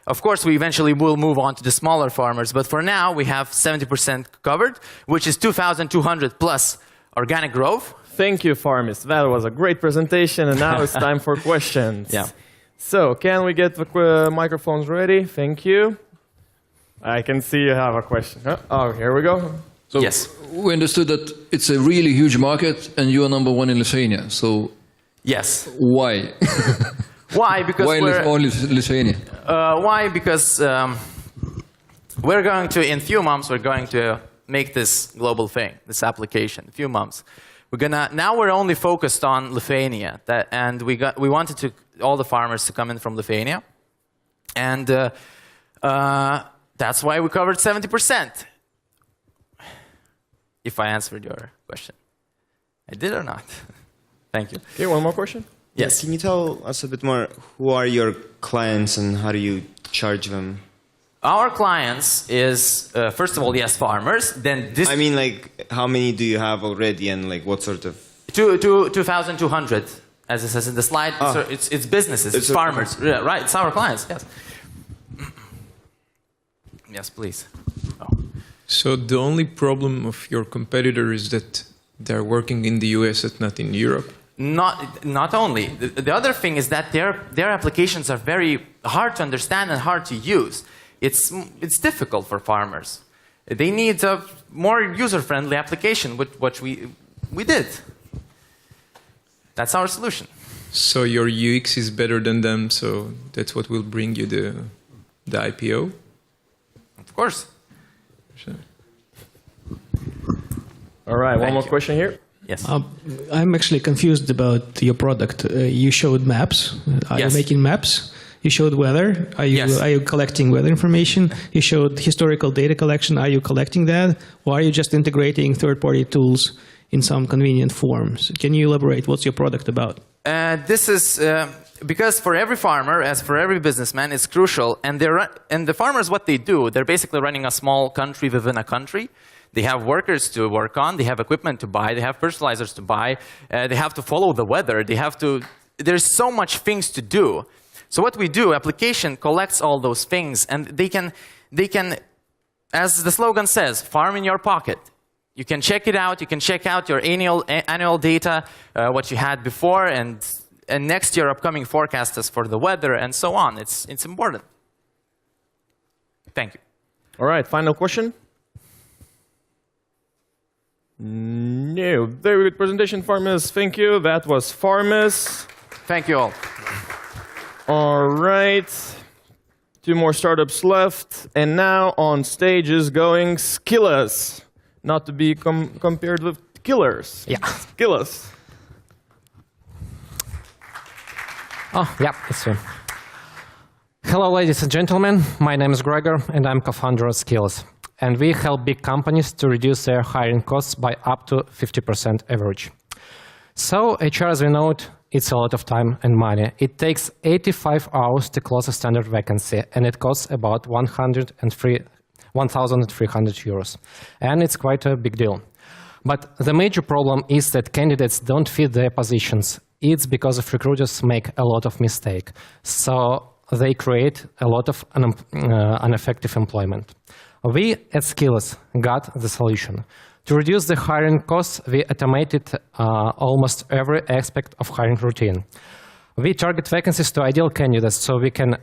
Of course, we eventually will move on to the smaller farmers, but for now, we have 70% covered, which is 2,200 plus organic growth. Thank you, Farmis. That was a great presentation, and now it's time for questions. Yeah. So, can we get the microphones ready? Thank you. I can see you have a question. Oh, here we go. So yes. We understood that it's a really huge market, and you are number one in Lithuania. So yes. Why? Why? Because only Lithuania? Why? Because we're going to, in a few months, we're going to make this global thing, this application. A few months. Now we're only focused on Lithuania, and we wanted all the farmers to come in from Lithuania, and that's why we covered 70%. If I answered your question, I did or not? Thank you. Okay, one more question. Yes. Can you tell us a bit more? Who are your clients and how do you charge them? Our clients is, first of all, yes, farmers. Then this. I mean, like, how many do you have already, and like, what sort of? 2,200, as it says in the slide. Oh. It's businesses, it's farmers. Yeah, right, it's our clients. Yes. Yes, please. Oh. So the only problem of your competitor is that they're working in the US and not in Europe? Not only. The other thing is that their applications are very hard to understand and hard to use. It's difficult for farmers. They need a more user-friendly application, which we did. That's our solution. So your UX is better than them, so that's what will bring you the IPO? Of course. Sure. All right, one more question here. Yes. I'm actually confused about your product. You showed maps. Are you making maps? You showed weather. Are you collecting weather information? You showed historical data collection. Are you collecting that? Or are you just integrating third-party tools in some convenient forms? Can you elaborate? What's your product about? This is because for every farmer, as for every businessman, it's crucial. And the farmers, what they do, they're basically running a small country within a country. They have workers to work on. They have equipment to buy. They have fertilizers to buy. They have to follow the weather. There's so much things to do. So what we do, application collects all those things, and they can, as the slogan says, farm in your pocket. You can check it out. You can check out your annual data, what you had before, and next year upcoming forecasters for the weather, and so on. It's important. Thank you. All right, final question. No, very good presentation, Farmis. Thank you. That was Farmis. Thank you all. All right. 2 more startups left. And now on stage is going Skillers. Not to be compared with killers. Yeah. Skillers. Oh, yeah, it's true. Hello, ladies and gentlemen. My name is Gregor, and I'm co-founder of Skills. And we help big companies to reduce their hiring costs by up to 50% average. So HR, as we know, it's a lot of time and money. It takes 85 hours to close a standard vacancy, and it costs about 1,300 euros. And it's quite a big deal. But the major problem is that candidates don't fit their positions. It's because of recruiters make a lot of mistakes. So they create a lot of ineffective employment. We at Skills got the solution. To reduce the hiring costs, we automated almost every aspect of hiring routine. We target vacancies to ideal candidates so we can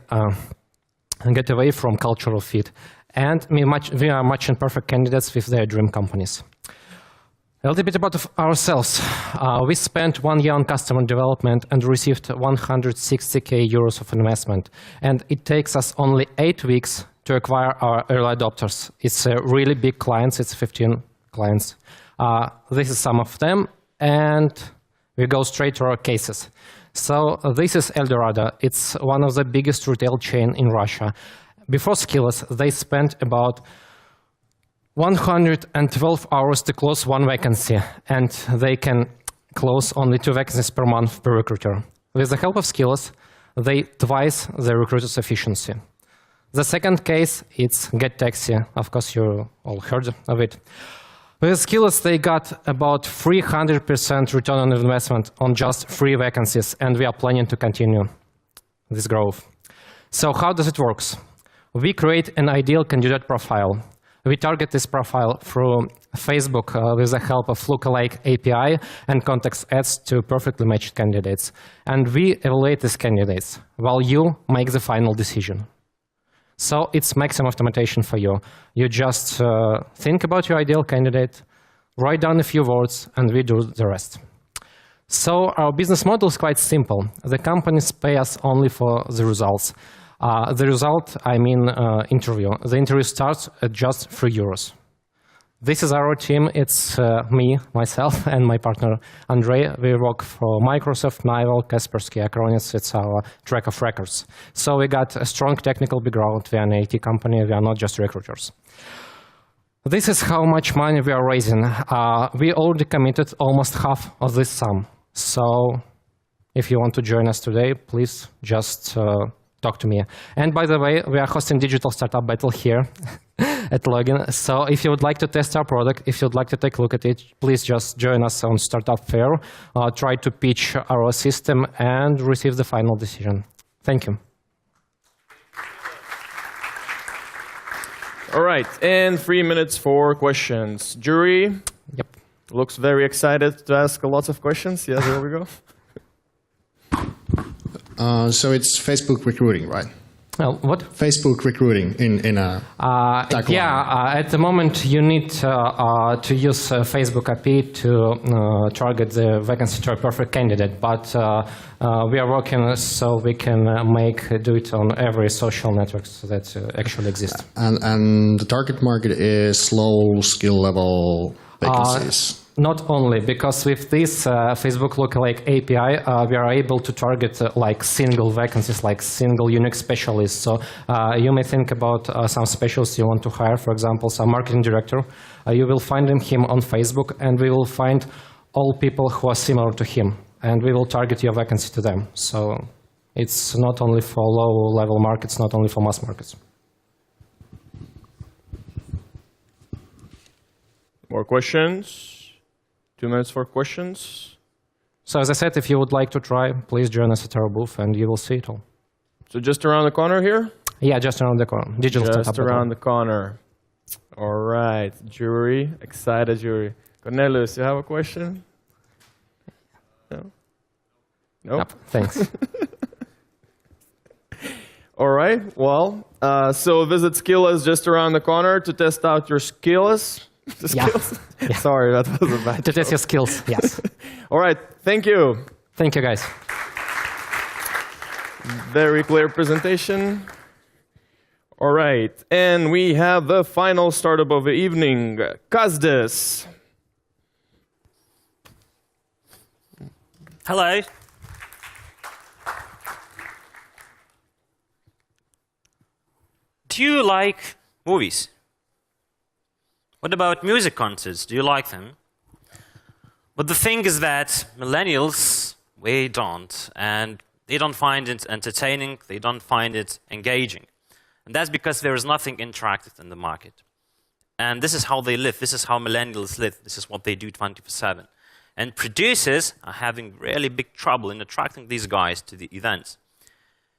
get away from cultural fit. And we are matching perfect candidates with their dream companies. A little bit about ourselves. We spent 1 year on customer development and received 160k euros of investment. And it takes us only 8 weeks to acquire our early adopters. It's really big clients, it's 15 clients. This is some of them, and we go straight to our cases. So this is Eldorado. It's one of the biggest retail chain in Russia. Before Skills, they spent about 112 hours to close 1 vacancy, and they can close only 2 vacancies per month per recruiter. With the help of Skills, they twice the recruiter's efficiency. The second case, it's GetTaxi. Of course, you all heard of it. With Skills, they got about 300% return on investment on just 3 vacancies, and we are planning to continue this growth. So how does it work? We create an ideal candidate profile. We target this profile through Facebook with the help of lookalike API and context ads to perfectly matched candidates. And we evaluate these candidates while you make the final decision. So it's maximum automation for you. You just think about your ideal candidate, write down a few words, and we do the rest. So our business model is quite simple. The companies pay us only for the results. The result, I mean interview. The interview starts at just 3 euros. This is our team. It's me, myself, and my partner, Andrei. We work for Microsoft, Nival, Kaspersky, Acronis. It's our track of records. So we got a strong technical background. We are an IT company. We are not just recruiters. This is how much money we are raising. We already committed almost half of this sum. So if you want to join us today, please just talk to me. And by the way, we are hosting Digital Startup Battle here at Login. So if you would like to test our product, if you'd like to take a look at it, please just join us on Startup Fair, try to pitch our system, and receive the final decision. Thank you. All right, and 3 minutes for questions. Jury? Yep. Looks very excited to ask lots of questions. Yeah, there we go. So it's Facebook recruiting, right? What? Facebook recruiting in a tagline. Yeah, at the moment you need to use Facebook API to target the vacancy to a perfect candidate, but we are working so we can do it on every social networks that actually exist. And the target market is low skill level vacancies. Not only, because with this Facebook lookalike API, we are able to target like single vacancies, like single unique specialists. So you may think about some specialists you want to hire, for example, some marketing director. You will find him on Facebook, and we will find all people who are similar to him, and we will target your vacancy to them. So it's not only for low-level markets, not only for mass markets. More questions? 2 minutes for questions. So as I said, if you would like to try, please join us at our booth and you will see it all. So just around the corner here? Yeah, just around the corner. Digital Just startup. around the corner. All right, jury, excited jury. Cornelius, you have a question? No? Nope. Yep, thanks. All right, well, so visit Skills just around the corner to test out your skills. Yeah. Sorry, that was a bad To test your skills, yes. All right, thank you. Thank you, guys. Very clear presentation. All right, and we have the final startup of the evening, Kazdis. Hello. Do you like movies? What about music concerts? Do you like them? But the thing is that millennials, we don't. And they don't find it entertaining. They don't find it engaging. And that's because there is nothing interactive in the market. And this is how they live. This is how millennials live. This is what they do 24/7. And producers are having really big trouble in attracting these guys to the events.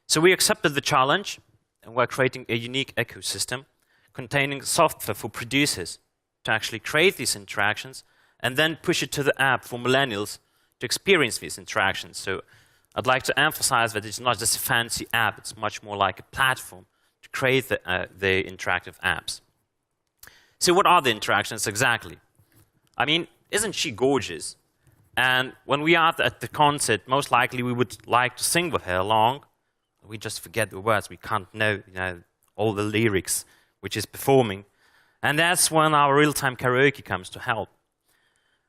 So we accepted the challenge, and we're creating a unique ecosystem containing software for producers to actually create these interactions and then push it to the app for millennials to experience these interactions. So I'd like to emphasize that it's not just a fancy app. It's much more like a platform to create the interactive apps. So what are the interactions exactly? I mean, isn't she gorgeous? And when we are at the concert, most likely we would like to sing with her along. We just forget the words. We can't know, all the lyrics which is performing. And that's when our real-time karaoke comes to help.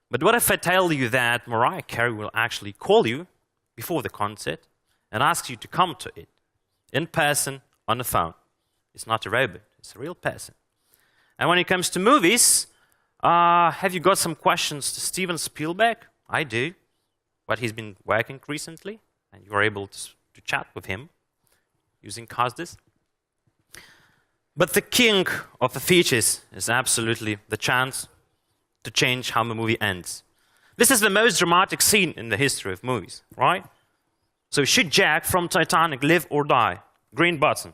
But what if I tell you that Mariah Carey will actually call you before the concert and ask you to come to it in person on the phone? It's not a robot. It's a real person. And when it comes to movies, have you got some questions to Steven Spielberg? I do. But he's been working recently, and you are able to chat with him using Cosdis. But the king of the features is absolutely the chance to change how the movie ends. This is the most dramatic scene in the history of movies, right? So should Jack from Titanic live or die? Green button.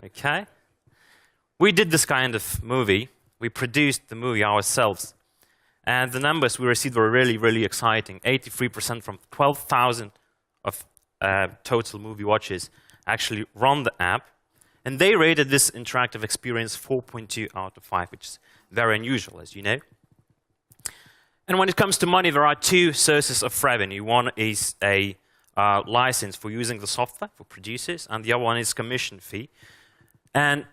Okay? We did this kind of movie. We produced the movie ourselves. And the numbers we received were really, really exciting. 83% from 12,000 of total movie watchers actually run the app. And they rated this interactive experience 4.2 out of 5, which is very unusual, as you know. And when it comes to money, there are two sources of revenue. One is a license for using the software for producers, and the other one is commission fee. And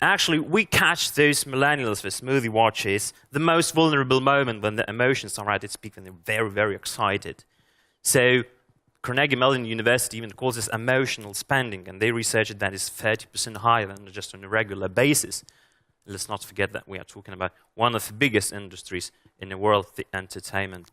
actually, we catch those millennials with movie watchers the most vulnerable moment when the emotions are at its peak, when they're very, very excited. So Carnegie Mellon University even calls this emotional spending, and they researched that is 30% higher than just on a regular basis. Let's not forget that we are talking about one of the biggest industries in the world, the entertainment.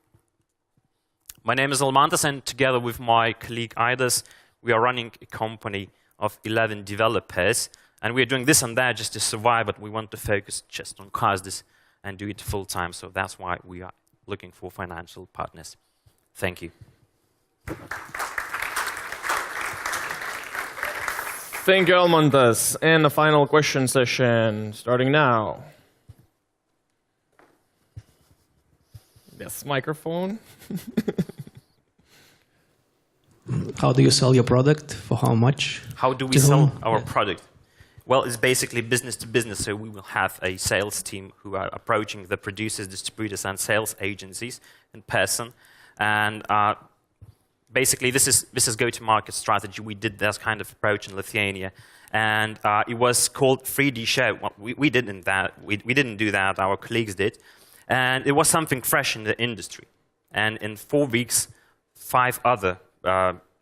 My name is Almantas, and together with my colleague Aidas, we are running a company of 11 developers, and we are doing this and that just to survive, but we want to focus just on Cosdis and do it full time, so that's why we are looking for financial partners. Thank you. Thank you, Almantas. And the final question session, starting now. Yes, microphone. How do you sell your product? For how much? How do we sell our product? Well, it's basically business to business, so we will have a sales team who are approaching the producers, distributors, and sales agencies in person. And basically, this is go-to-market strategy. We did this kind of approach in Lithuania, and it was called 3D show. Well, we didn't do that. Our colleagues did, and it was something fresh in the industry. And in 4 weeks, 5 other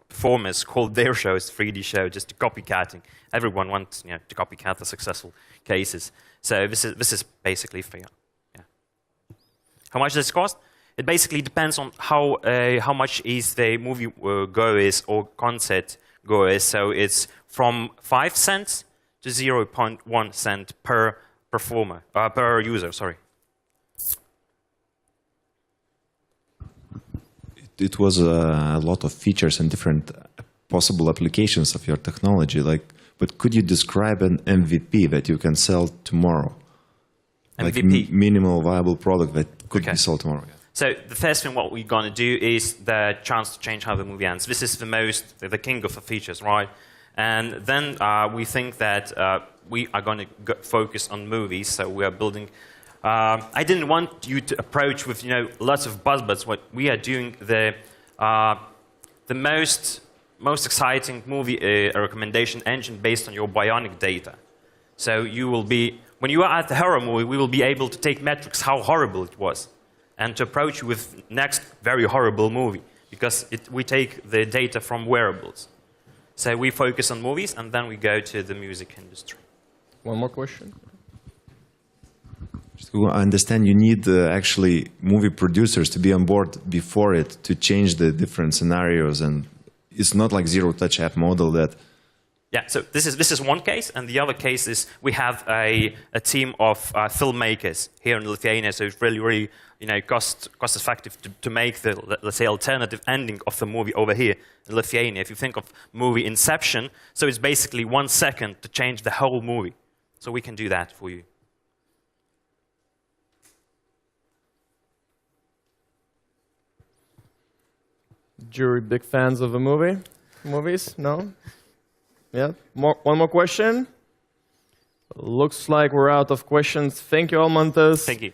performers called their shows 3D show, just copycatting. Everyone wants to copycat the successful cases. So this is basically fair. Yeah. How much does it cost? It basically depends on how much is the movie goers or concert goers. So it's from 5 cents to 0.1 cent per performer, per user. Sorry. It was a lot of features and different possible applications of your technology. But could you describe an MVP that you can sell tomorrow? MVP? Like minimal viable product that could be sold tomorrow. So the first thing what we're going to do is the chance to change how the movie ends. This is the king of the features, right? And then we think that we are going to focus on movies. So we are building. I didn't want you to approach with lots of buzzwords. What we are doing the most exciting movie recommendation engine based on your bionic data. So you will be when you are at the horror movie, we will be able to take metrics how horrible it was, and to approach you with next very horrible movie, because we take the data from wearables. So we focus on movies, and then we go to the music industry. One more question. I understand you need actually movie producers to be on board before it to change the different scenarios, and it's not like zero-touch app model that Yeah, so this is one case, and the other case is we have a team of filmmakers here in Lithuania, so it's really cost effective to make the, let's say, alternative ending of the movie over here in Lithuania. If you think of movie Inception, so it's basically 1 second to change the whole movie. So we can do that for you. Jury, big fans of the movies? No? Yeah. One more question. Looks like we're out of questions. Thank you, Almantas. Thank you.